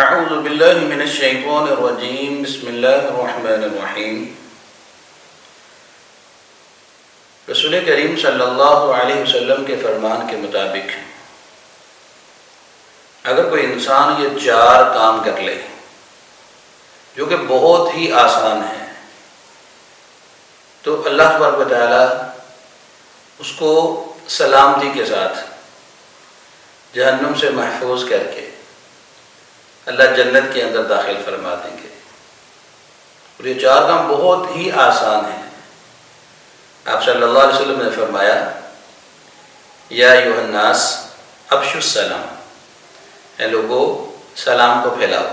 اعوذ باللہ من الشیطان الرجیم بسم اللہ الرحمن الرحیم۔ رسول کریم صلی اللہ علیہ وسلم کے فرمان کے مطابق اگر کوئی انسان یہ 4 کام کر لے جو کہ بہت ہی آسان ہے تو اللہ تبارک و تعالیٰ اس کو سلامتی کے ساتھ جہنم سے محفوظ کر کے اللہ جنت کے اندر داخل فرما دیں گے۔ اور یہ 4 کام بہت ہی آسان ہیں۔ آپ صلی اللہ علیہ وسلم نے فرمایا یا ایھا الناس افشوا السلام، اے لوگو سلام کو پھیلاؤ،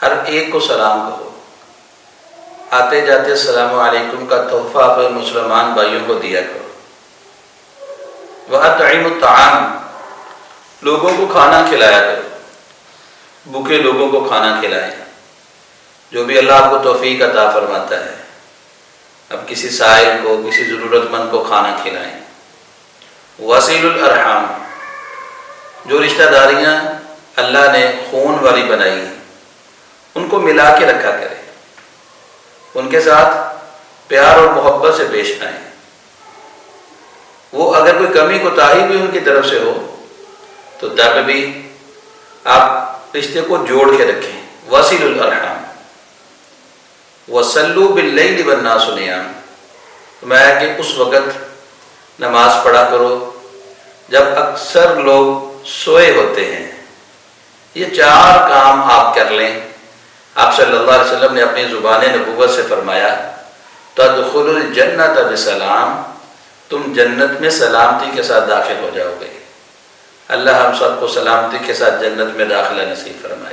ہر ایک کو سلام کہو، آتے جاتے السلام علیکم کا تحفہ اپنے مسلمان بھائیوں کو دیا کرو۔ وَأَطْعِمُوا الطَّعَامَ، لوگوں کو کھانا کھلایا کرو، بھوکے لوگوں کو کھانا کھلائیں، جو بھی اللہ آپ کو توفیق عطا فرماتا ہے۔ اب کسی سائل کو، کسی ضرورت مند کو کھانا کھلائیں۔ وَصِلُوا الْأَرْحَامَ، جو رشتہ داریاں اللہ نے خون والی بنائی ہیں ان کو ملا کے رکھا کرے، ان کے ساتھ پیار اور محبت سے پیش آئیں۔ وہ اگر کوئی کمی کوتاہی بھی ان کی طرف سے ہو تو تب بھی آپ رشتے کو جوڑ کے رکھیں۔ وَصِلُوا الْأَرْحَامَ وَصَلُّوا بِاللَّيْلِ وَالنَّاسُ نِيَامٌ، میں کہ اس وقت نماز پڑھا کرو جب اکثر لوگ سوئے ہوتے ہیں۔ یہ 4 کام آپ کر لیں۔ آپ صلی اللہ علیہ وسلم نے اپنی زبان نبوت سے فرمایا تَدْخُلُوا الْجَنَّةَ بِسَلَام، تم جنت میں سلامتی کے ساتھ داخل ہو جاؤ گے۔ اللہ ہم سب کو سلامتی کے ساتھ جنت میں داخلہ نصیب فرمائے۔